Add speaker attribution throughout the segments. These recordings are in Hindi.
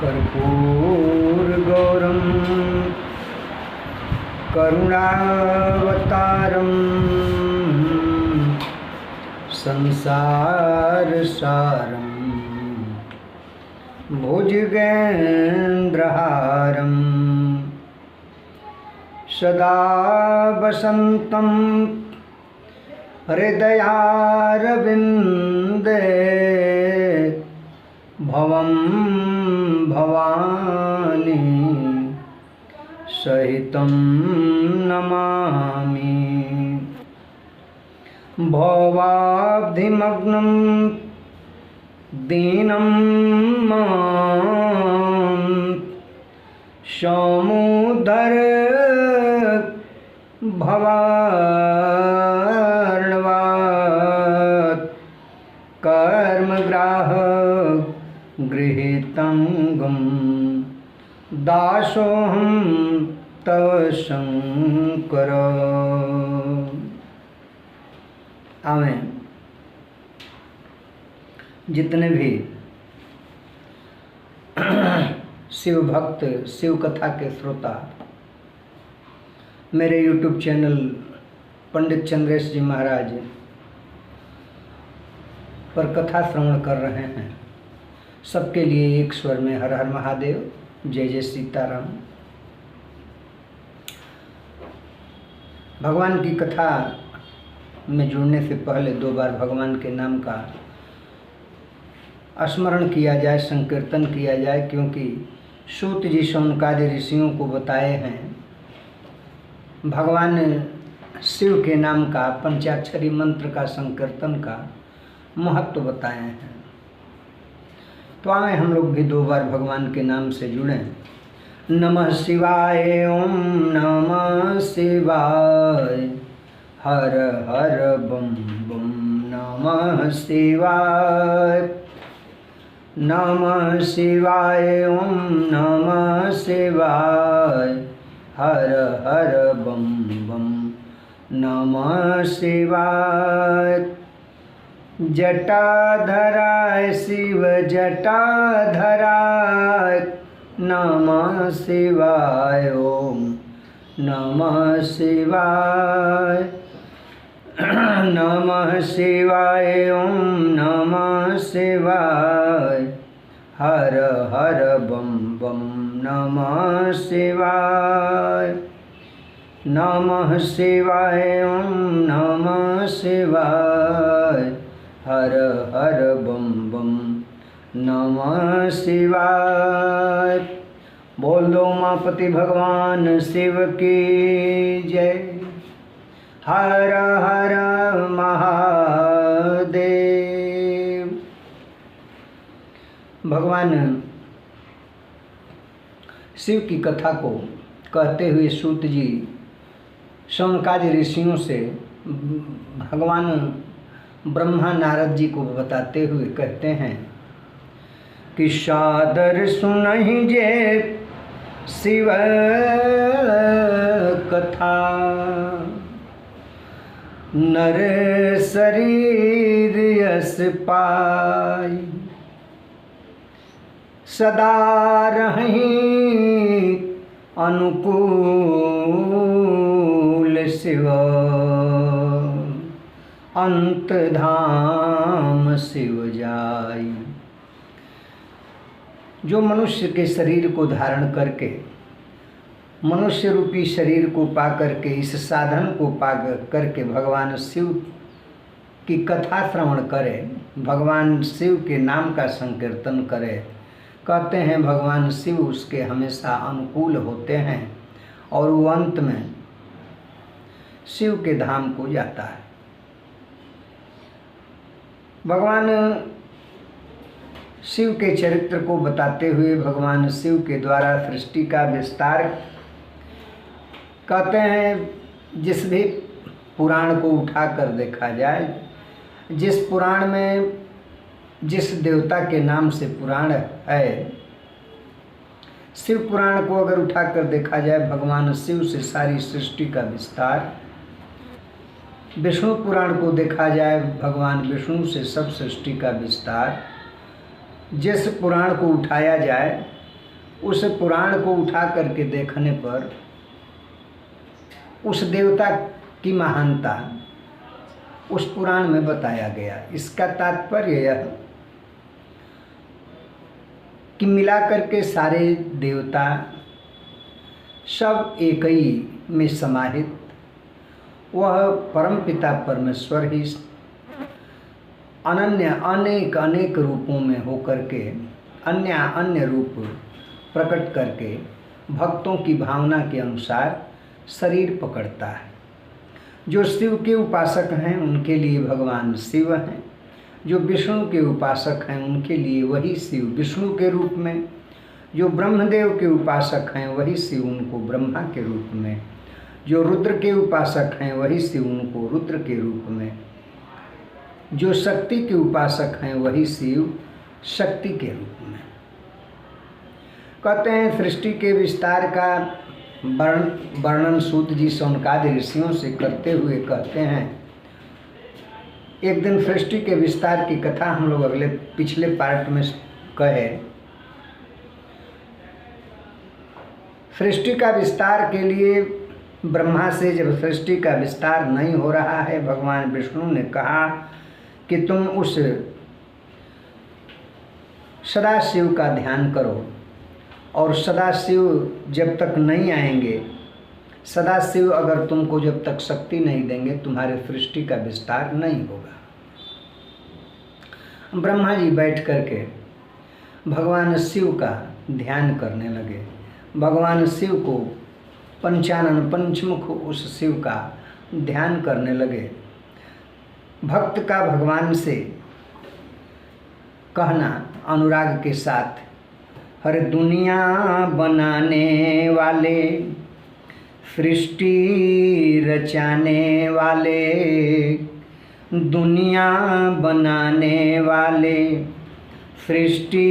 Speaker 1: कर्पूरगौरं करुणावतारं संसारसारं भुजगेन्द्रहारं सदा वसन्तं हृदयारविन्दे भवं भवानी सहितं नमामि। भवाब्धिमग्नं दीनं मां समुद्धर भवार्णवात् कर्मग्राह गृहीतं दासोऽहं तव शंकर। आवें जितने भी शिव भक्त, शिव कथा के श्रोता मेरे YouTube चैनल पंडित चंद्रेश जी महाराज पर कथा श्रवण कर रहे हैं, सबके लिए एक स्वर में हर हर महादेव, जय जय सीताराम। भगवान की कथा में जुड़ने से पहले 2 बार भगवान के नाम का स्मरण किया जाए, संकीर्तन किया जाए, क्योंकि सूत जी शौनकादि ऋषियों को बताए हैं भगवान शिव के नाम का, पंचाक्षरी मंत्र का, संकीर्तन का महत्व बताए हैं। तो आए हम लोग भी 2 बार भगवान के नाम से जुड़ें। नमः शिवाय, ओम नमः शिवाय, हर हर बम बम नमः शिवाय, नमः शिवाय, ओम नमः शिवाय, हर हर बम बम नमः शिवाय। जटाधराय शिव जटाधराय नमः शिवाय, ओम नमः शिवाय, नमः शिवाय, ओम नमः शिवाय, हर हर बम बम नमः शिवाय, नमः शिवाय, ओम नमः शिवाय, हर हर बम बम नमः शिवाय। बोल दो उमापति भगवान शिव की जय। हर हर महादेव। भगवान शिव की कथा को कहते हुए सूत जी शौनकादि ऋषियों से भगवान ब्रह्मा नारद जी को बताते हुए कहते हैं कि सादर सुनहि जे शिव कथा, नर शरीर यस पाई, सदा रहि अनुकूल शिव, अंत धाम शिव जाई। जो मनुष्य के शरीर को धारण करके, मनुष्य रूपी शरीर को पा करके, इस साधन को पा करके भगवान शिव की कथा श्रवण करे, भगवान शिव के नाम का संकीर्तन करे, कहते हैं भगवान शिव उसके हमेशा अनुकूल होते हैं और वो अंत में शिव के धाम को जाता है। भगवान शिव के चरित्र को बताते हुए भगवान शिव के द्वारा सृष्टि का विस्तार कहते हैं। जिस भी पुराण को उठाकर देखा जाए, जिस पुराण में जिस देवता के नाम से पुराण है, शिव पुराण को अगर उठाकर देखा जाए, भगवान शिव से सारी सृष्टि का विस्तार। विष्णु पुराण को देखा जाए, भगवान विष्णु से सब सृष्टि का विस्तार। जिस पुराण को उठाया जाए उस पुराण को उठा करके देखने पर उस देवता की महानता उस पुराण में बताया गया। इसका तात्पर्य यह कि मिला करके सारे देवता सब एक ही में समाहित वह परमपिता परमेश्वर ही अनन्य अनेक अनेक रूपों में होकर के अन्य रूप प्रकट करके भक्तों की भावना के अनुसार शरीर पकड़ता है। जो शिव के उपासक हैं उनके लिए भगवान शिव हैं, जो विष्णु के उपासक हैं उनके लिए वही शिव विष्णु के रूप में, जो ब्रह्मदेव के उपासक हैं वही शिव उनको ब्रह्मा के रूप में, जो रुद्र के उपासक हैं वही शिव उनको रुद्र के रूप में, जो शक्ति के उपासक हैं वही शिव शक्ति के रूप में। कहते हैं सृष्टि के विस्तार का वर्णन सूत जी शौनकादि ऋषियों से करते हुए कहते हैं, एक दिन सृष्टि के विस्तार की कथा हम लोग पिछले पार्ट में कहे। सृष्टि का विस्तार के लिए ब्रह्मा से जब सृष्टि का विस्तार नहीं हो रहा है, भगवान विष्णु ने कहा कि तुम उस सदाशिव का ध्यान करो, और सदाशिव जब तक नहीं आएंगे, सदाशिव अगर तुमको जब तक शक्ति नहीं देंगे तुम्हारे सृष्टि का विस्तार नहीं होगा। ब्रह्मा जी बैठ करके भगवान शिव का ध्यान करने लगे। भगवान शिव को पंचानन पंचमुख उस शिव का ध्यान करने लगे। भक्त का भगवान से कहना अनुराग के साथ, हर दुनिया बनाने वाले, सृष्टि रचाने वाले, दुनिया बनाने वाले, सृष्टि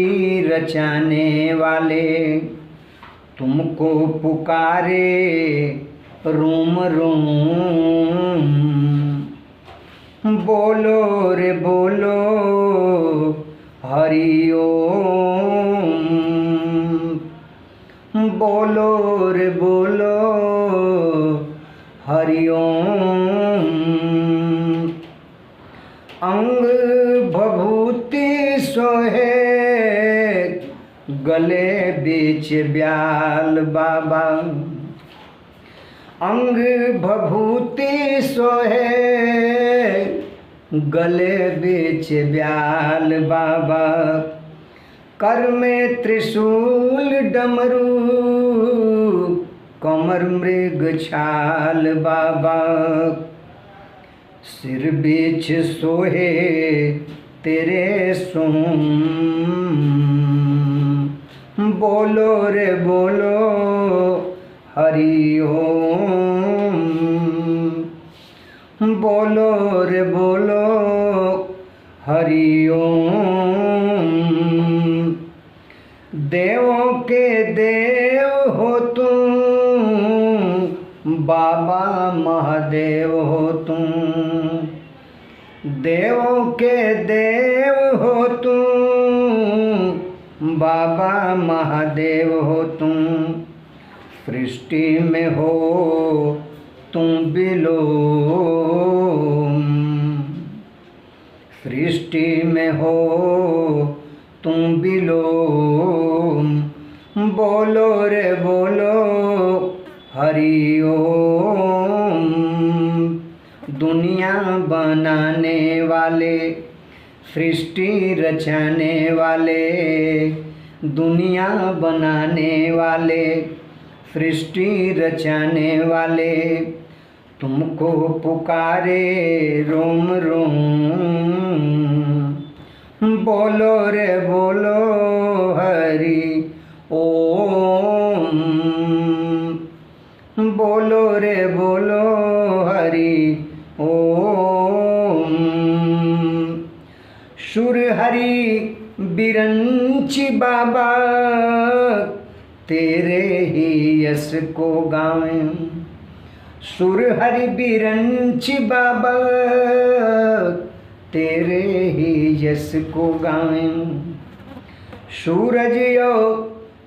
Speaker 1: रचाने वाले, तुमको पुकारे रोम रोम, बोलो रे बोलो हरि ओम, बोलो रे बोलो हरि ओम। अंग भभूति सोहे गले बीच ब्याल बाबा, अंग भभूति सोहे गले बीच ब्याल बाबा, कर में त्रिशूल डमरू कमर मृग छाल बाबा, सिर बीच सोहे तेरे सोम, बोलो रे बोलो हरि ओम, बोलो रे बोलो हरि ओम। देवों के देव हो तुम, बाबा महादेव हो तुम, देवों के देव हो तुम, बाबा महादेव हो तुम, सृष्टि में हो तुम बिलोम, सृष्टि में हो तुम बिलोम, बोलो रे बोलो हरि ओम। दुनिया बनाने वाले, सृष्टि रचाने वाले, दुनिया बनाने वाले, सृष्टि रचाने वाले, तुमको पुकारे रोम रोम, बोलो रे बोलो हरि ओम, बोलो रे बोलो हरि ओम। सुर हरि बिरंची बाबा, तेरे ही यश को गावें, सुर हरि बिरंची बाबा, तेरे ही यश को गावें। सूरज यो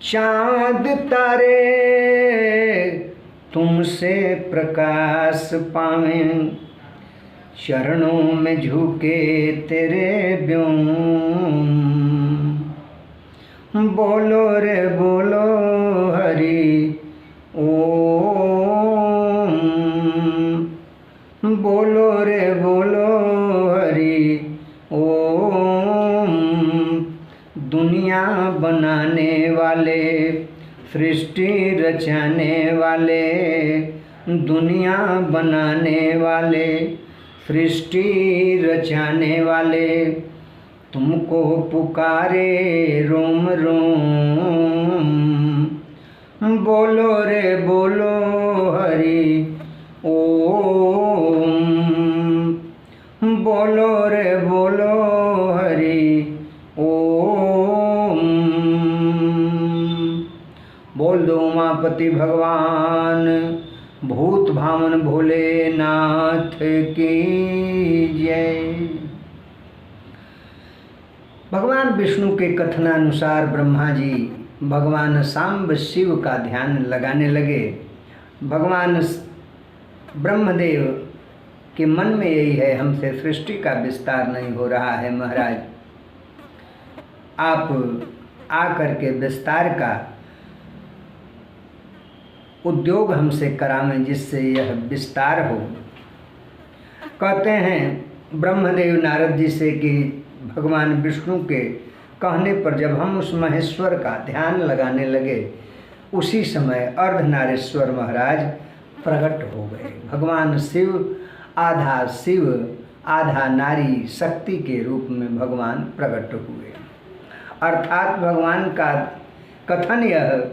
Speaker 1: चांद तारे तुमसे प्रकाश पावें, चरणों में झुके तेरे व्योम। बोलो रे बोलो हरि ओम, बोलो रे बोलो हरि ओम। दुनिया बनाने वाले, सृष्टि रचाने वाले, दुनिया बनाने वाले, सृष्टि रचाने वाले, तुमको पुकारे रोम रोम। बोलो रे बोलो हरि ओम, बोलो रे बोलो हरि ओम। बोल दो उमापति भगवान भूत भावन भोलेनाथ की जय। भगवान विष्णु के कथनानुसार ब्रह्मा जी भगवान सांब शिव का ध्यान लगाने लगे। भगवान ब्रह्मदेव के मन में यही है, हमसे सृष्टि का विस्तार नहीं हो रहा है महाराज, आप आकर के विस्तार का उद्योग हमसे करावें जिससे यह विस्तार हो। कहते हैं ब्रह्मदेव नारद जी से कि भगवान विष्णु के कहने पर जब हम उस महेश्वर का ध्यान लगाने लगे, उसी समय अर्धनारीश्वर महाराज प्रकट हो गए। भगवान शिव आधा नारी शक्ति के रूप में भगवान प्रकट हुए। अर्थात भगवान का कथन यह,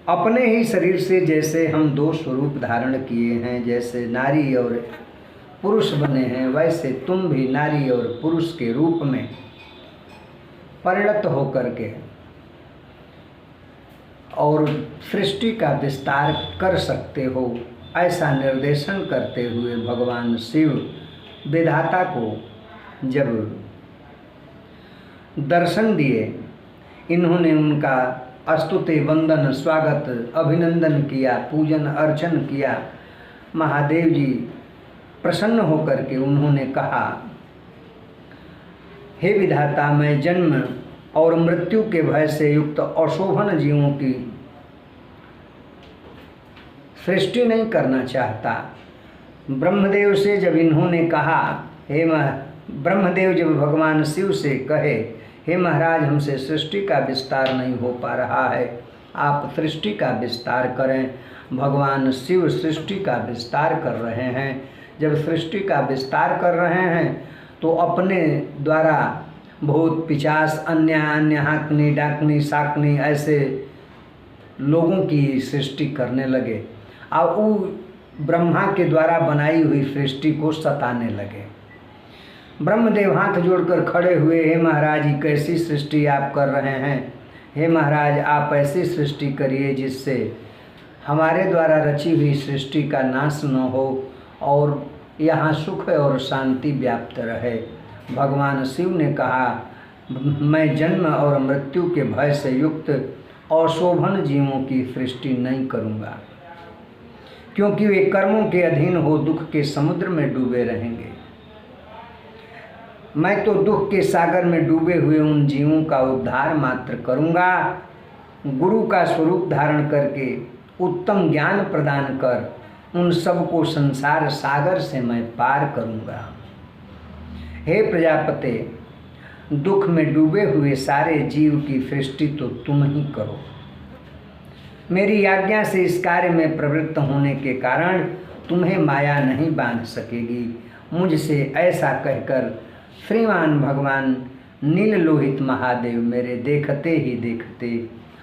Speaker 1: अपने ही शरीर से जैसे हम दो स्वरूप धारण किए हैं, जैसे नारी और पुरुष बने हैं, वैसे तुम भी नारी और पुरुष के रूप में परिणत होकर के और सृष्टि का विस्तार कर सकते हो, ऐसा निर्देशन करते हुए भगवान शिव विधाता को जब दर्शन दिए, इन्होंने उनका स्तुति वंदन स्वागत अभिनंदन किया, पूजन अर्चन किया। महादेव जी प्रसन्न होकर के उन्होंने कहा, हे विधाता, मैं जन्म और मृत्यु के भय से युक्त अशोभन जीवों की सृष्टि नहीं करना चाहता। ब्रह्मदेव से जब इन्होंने कहा, ब्रह्मदेव जब भगवान शिव से कहे, हे महाराज, हमसे सृष्टि का विस्तार नहीं हो पा रहा है, आप सृष्टि का विस्तार करें। भगवान शिव सृष्टि का विस्तार कर रहे हैं। जब सृष्टि का विस्तार कर रहे हैं तो अपने द्वारा भूत पिशाच अन्य हाकनी डाकनी शाकनी ऐसे लोगों की सृष्टि करने लगे और वो ब्रह्मा के द्वारा बनाई हुई सृष्टि को सताने लगे। ब्रह्मदेव हाथ जोड़कर खड़े हुए, हे महाराज, कैसी सृष्टि आप कर रहे हैं? हे महाराज, आप ऐसी सृष्टि करिए जिससे हमारे द्वारा रची हुई सृष्टि का नाश न हो और यहाँ सुख और शांति व्याप्त रहे। भगवान शिव ने कहा, मैं जन्म और मृत्यु के भय से युक्त अशोभन जीवों की सृष्टि नहीं करूँगा, क्योंकि वे कर्मों के अधीन हो दुख के समुद्र में डूबे रहेंगे। मैं तो दुख के सागर में डूबे हुए उन जीवों का उद्धार मात्र करूँगा। गुरु का स्वरूप धारण करके उत्तम ज्ञान प्रदान कर उन सबको संसार सागर से मैं पार करूँगा। हे प्रजापते, दुख में डूबे हुए सारे जीव की सृष्टि तो तुम ही करो। मेरी आज्ञा से इस कार्य में प्रवृत्त होने के कारण तुम्हें माया नहीं बांध सकेगी। मुझसे ऐसा कहकर श्रीमान भगवान नील लोहित महादेव मेरे देखते ही देखते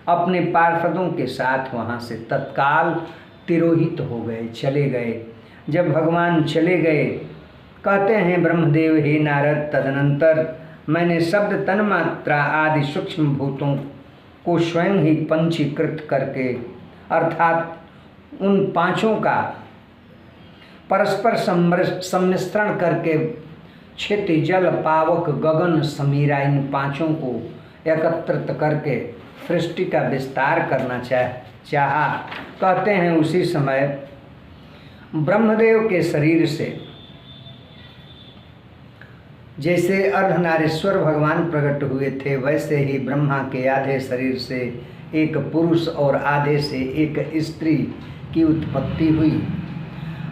Speaker 1: अपने पार्षदों के साथ वहाँ से तत्काल तिरोहित हो गए, चले गए। जब भगवान चले गए, कहते हैं ब्रह्मदेव, हे नारद, तदनंतर मैंने शब्द तन्मात्रा आदि सूक्ष्म भूतों को स्वयं ही पंचीकृत करके, अर्थात उन पांचों का परस्पर सम्मिश्रण करके क्षिति जल पावक गगन समीरा, इन पांचों को एकत्रित करके सृष्टि का विस्तार करना चाहा। कहते हैं उसी समय ब्रह्मदेव के शरीर से जैसे अर्धनारीश्वर भगवान प्रकट हुए थे, वैसे ही ब्रह्मा के आधे शरीर से एक पुरुष और आधे से एक स्त्री की उत्पत्ति हुई,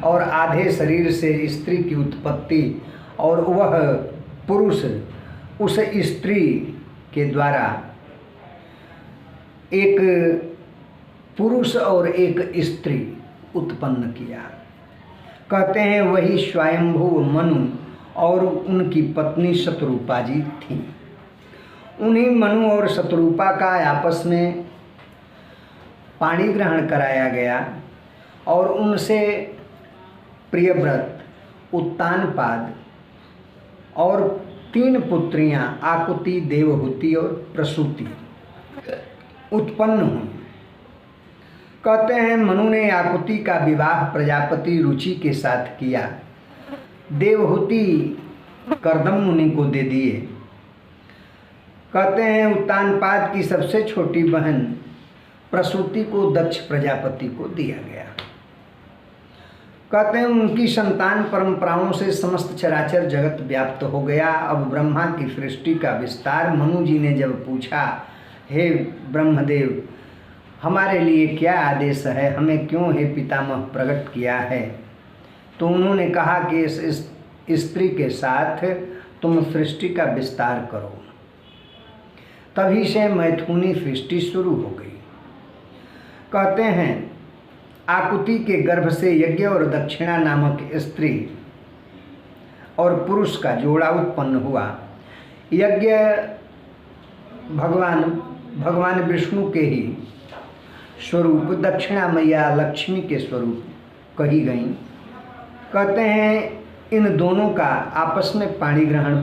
Speaker 1: और आधे शरीर से स्त्री की उत्पत्ति, और वह पुरुष उस स्त्री के द्वारा एक पुरुष और एक स्त्री उत्पन्न किया। कहते हैं वही स्वयंभू मनु और उनकी पत्नी शतरूपा जी थी। उन्हीं मनु और शतरूपा का आपस में पाणी ग्रहण कराया गया, और उनसे प्रियव्रत, उत्तानपाद और 3 पुत्रियां आकुति, देवहूति और प्रसूति उत्पन्न हुई। कहते हैं मनु ने आकुति का विवाह प्रजापति रुचि के साथ किया, देवहूति कर्दम मुनि को दे दिए। कहते हैं उत्तानपाद की सबसे छोटी बहन प्रसूति को दक्ष प्रजापति को दिया गया। कहते हैं उनकी संतान परंपराओं से समस्त चराचर जगत व्याप्त हो गया। अब ब्रह्मा की सृष्टि का विस्तार मनु जी ने जब पूछा, हे ब्रह्मदेव, हमारे लिए क्या आदेश है, हमें क्यों हे पितामह प्रकट किया है? तो उन्होंने कहा कि इस स्त्री के साथ तुम सृष्टि का विस्तार करो। तभी से मैथुनी सृष्टि शुरू हो गई। कहते हैं आकुति के गर्भ से यज्ञ और दक्षिणा नामक स्त्री और पुरुष का जोड़ा उत्पन्न हुआ। यज्ञ भगवान विष्णु के ही स्वरूप, दक्षिणा मैया लक्ष्मी के स्वरूप कही गई। कहते हैं इन दोनों का आपस में पाणी ग्रहण,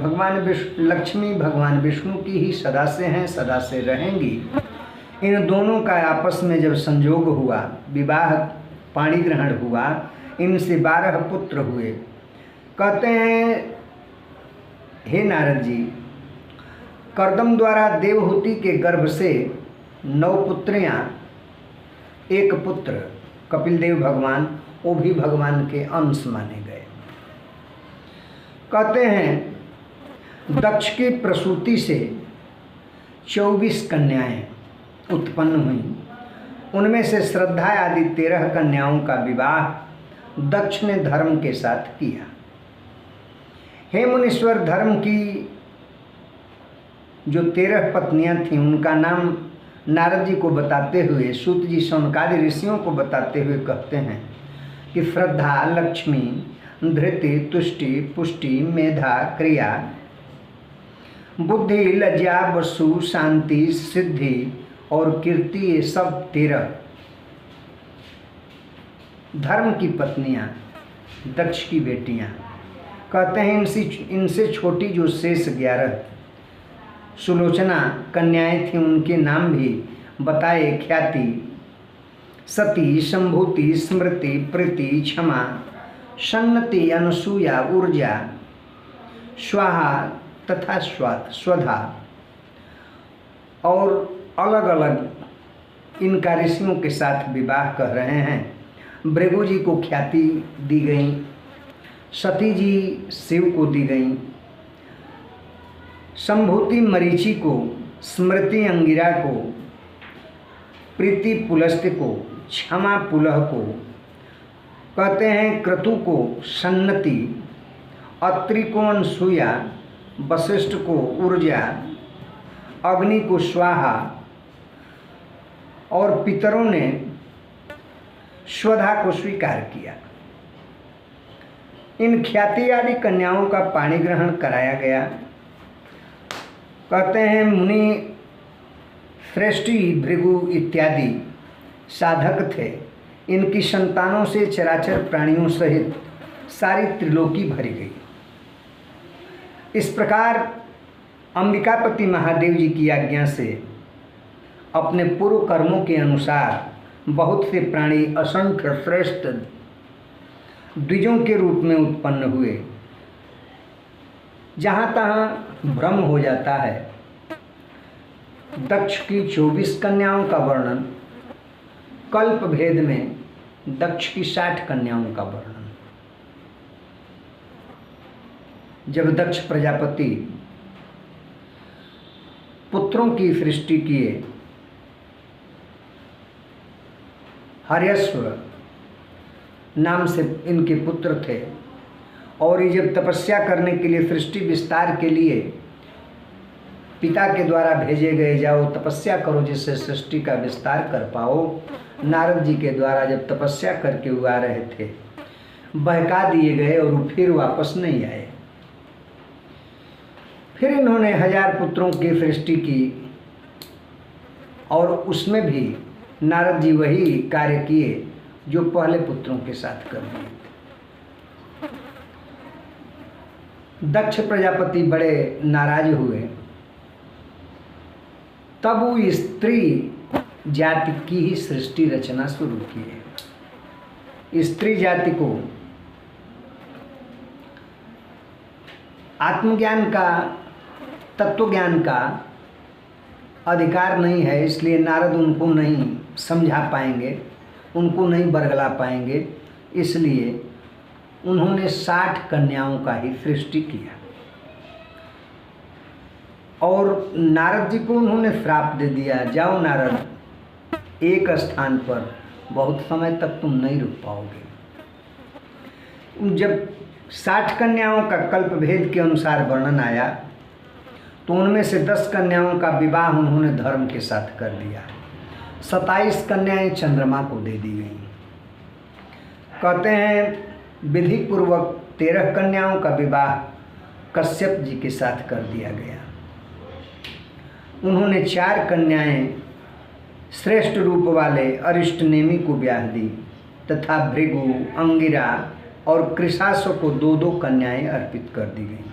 Speaker 1: लक्ष्मी भगवान विष्णु की ही सदा से हैं, सदा से रहेंगी। इन दोनों का आपस में जब संयोग हुआ, विवाह पाणी ग्रहण हुआ, इनसे 12 पुत्र हुए। कहते हैं हे नारद जी, कर्दम द्वारा देवहूति के गर्भ से 9 पुत्रियां, 1 पुत्र कपिल देव भगवान, वो भी भगवान के अंश माने गए। कहते हैं दक्ष की प्रसूति से 24 कन्याएं उत्पन्न हुई। उनमें से श्रद्धा आदि 13 कन्याओं का विवाह दक्ष ने धर्म के साथ किया। हे मुनीश्वर, धर्म की जो 13 पत्नियां थीं उनका नाम नारद जी को बताते हुए, सूत जी शौनकादि ऋषियों को बताते हुए कहते हैं कि श्रद्धा, लक्ष्मी, धृति, तुष्टि, पुष्टि, मेधा, क्रिया, बुद्धि, लज्जा, वसु, शांति, सिद्धि और कीर्ति, ये सब 13 धर्म की पत्नियां, दक्ष की बेटियां। कहते हैं इनसे छोटी जो शेष 11 सुलोचना कन्याएं थीं, उनके नाम भी बताए। ख्याति, सती, संभूति, स्मृति, प्रीति, क्षमा, सन्नति, अनुसूया, ऊर्जा, स्वाहा तथा स्वधा। और अलग अलग इनका ऋषियों के साथ विवाह कर रहे हैं। भृगु जी को ख्याति दी गई, सती जी शिव को दी गई, संभूति मरीचि को, स्मृति अंगिरा को, प्रीति पुलस्त्य को, क्षमा पुलह को, कहते हैं क्रतु को सन्नति, अत्रि को अनसूया, वशिष्ठ को ऊर्जा, अग्नि को स्वाहा, और पितरों ने स्वधा को स्वीकार किया। इन ख्याति आदि कन्याओं का पाणी ग्रहण कराया गया। कहते हैं मुनि श्रेष्ठी, भृगु इत्यादि साधक थे। इनकी संतानों से चराचर प्राणियों सहित सारी त्रिलोकी भरी गई। इस प्रकार अंबिकापति महादेव जी की आज्ञा से अपने पूर्व कर्मों के अनुसार बहुत से प्राणी असंख्य श्रेष्ठ द्विजों के रूप में उत्पन्न हुए। जहाँ तहाँ भ्रम हो जाता है दक्ष की 24 कन्याओं का वर्णन, कल्प भेद में दक्ष की 60 कन्याओं का वर्णन। जब दक्ष प्रजापति पुत्रों की सृष्टि किए, हर्यश्व नाम से इनके पुत्र थे, और ये जब तपस्या करने के लिए सृष्टि विस्तार के लिए पिता के द्वारा भेजे गए, जाओ तपस्या करो जिससे सृष्टि का विस्तार कर पाओ। नारद जी के द्वारा जब तपस्या करके वो आ रहे थे, बहका दिए गए और फिर वापस नहीं आए। फिर इन्होंने 1000 पुत्रों की सृष्टि की, और उसमें भी नारद जी वही कार्य किए जो पहले पुत्रों के साथ कर दिए। दक्ष प्रजापति बड़े नाराज हुए, तब वो स्त्री जाति की ही सृष्टि रचना शुरू की। स्त्री जाति को आत्मज्ञान का, तत्व ज्ञान का अधिकार नहीं है, इसलिए नारद उनको नहीं समझा पाएंगे, उनको नहीं बरगला पाएंगे, इसलिए उन्होंने 60 कन्याओं का ही सृष्टि किया। और नारद जी को उन्होंने श्राप दे दिया, जाओ नारद, एक स्थान पर बहुत समय तक तुम नहीं रुक पाओगे। जब 60 कन्याओं का कल्प भेद के अनुसार वर्णन आया, तो उनमें से 10 कन्याओं का विवाह उन्होंने धर्म के साथ कर दिया। 27 कन्याएं चंद्रमा को दे दी गई। कहते हैं विधि पूर्वक 13 कन्याओं का विवाह कश्यप जी के साथ कर दिया गया। उन्होंने 4 कन्याएं श्रेष्ठ रूप वाले अरिष्टनेमि को ब्याह दी, तथा भृगु, अंगिरा और कृशासो को 2-2 कन्याएं अर्पित कर दी गई।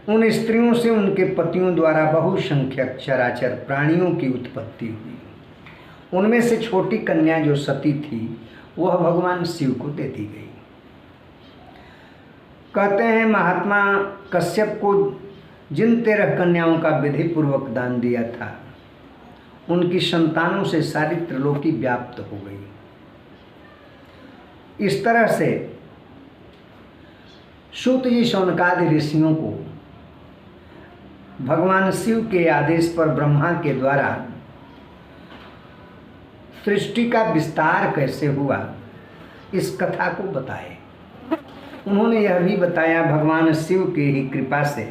Speaker 1: उन स्त्रियों से उनके पतियों द्वारा बहुसंख्यक चराचर प्राणियों की उत्पत्ति हुई। उनमें से छोटी कन्या जो सती थी, वह भगवान शिव को दे दी गई। कहते हैं महात्मा कश्यप को जिन 13 कन्याओं का विधि पूर्वक दान दिया था, उनकी संतानों से सारी त्रिलोकी व्याप्त हो गई। इस तरह से सूत जी शौनकादि ऋषियों को भगवान शिव के आदेश पर ब्रह्मा के द्वारा सृष्टि का विस्तार कैसे हुआ, इस कथा को बताए। उन्होंने यह भी बताया, भगवान शिव की ही कृपा से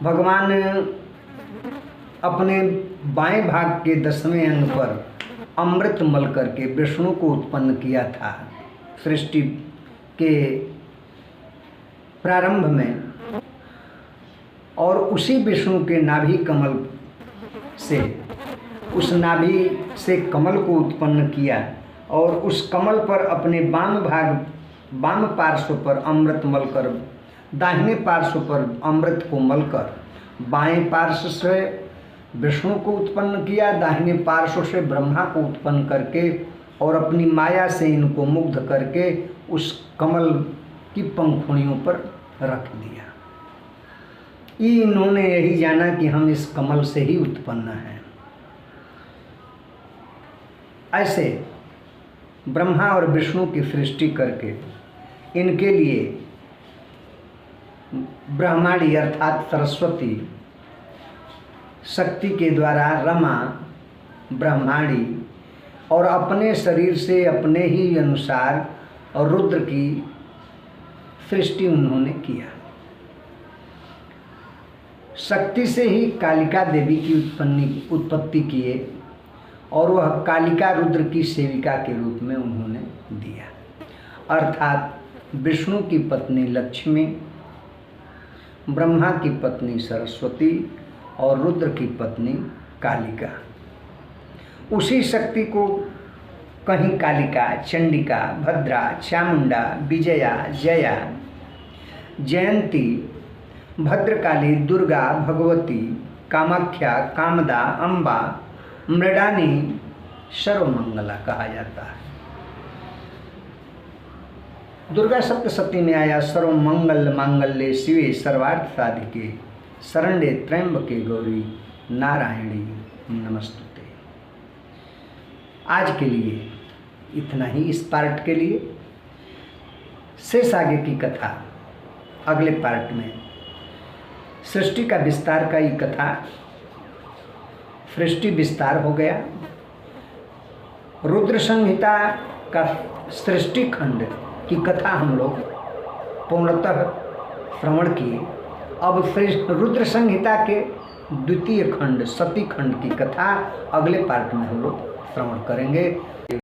Speaker 1: भगवान अपने बाएं भाग के 10वें अंग पर अमृत मल करके विष्णु को उत्पन्न किया था सृष्टि के प्रारंभ में, और उसी विष्णु के नाभि कमल से, उस नाभि से कमल को उत्पन्न किया, और उस कमल पर अपने वाम पार्श्व पर अमृत मलकर, दाहिने पार्श्व पर अमृत को मलकर बाएं पार्श्व से विष्णु को उत्पन्न किया, दाहिने पार्श्व से ब्रह्मा को उत्पन्न करके, और अपनी माया से इनको मुग्ध करके उस कमल की पंखुड़ियों पर रख दिया। इन्होंने यही जाना कि हम इस कमल से ही उत्पन्न हैं। ऐसे ब्रह्मा और विष्णु की सृष्टि करके इनके लिए ब्रह्माणी अर्थात सरस्वती शक्ति के द्वारा रमा, ब्रह्माणी, और अपने शरीर से अपने ही अनुसार और रुद्र की सृष्टि उन्होंने किया। शक्ति से ही कालिका देवी की उत्पत्ति किए, और वह कालिका रुद्र की सेविका के रूप में उन्होंने दिया। अर्थात विष्णु की पत्नी लक्ष्मी, ब्रह्मा की पत्नी सरस्वती और रुद्र की पत्नी कालिका। उसी शक्ति को कहीं कालिका, चंडिका, भद्रा, चामुंडा, विजया, जया, जयंती, भद्रकाली, दुर्गा, भगवती, कामाख्या, कामदा, अम्बा, मृडानी, सर्वमंगला कहा जाता है। दुर्गा सप्तशती में आया, सर्वमंगल मांगल्ये शिवे सर्वार्थ साधिके शरण्ये त्र्यंबके गौरी नारायणी नमस्तुते। आज के लिए इतना ही इस पार्ट के लिए। शेष आगे की कथा अगले पार्ट में। सृष्टि का विस्तार का ही कथा, सृष्टि विस्तार हो गया। रुद्र संहिता का सृष्टि खंड की कथा हम लोग पूर्णतः श्रवण किए। अब रुद्र संहिता के द्वितीय खंड सती खंड की कथा अगले पार्ट में हम लोग श्रवण करेंगे।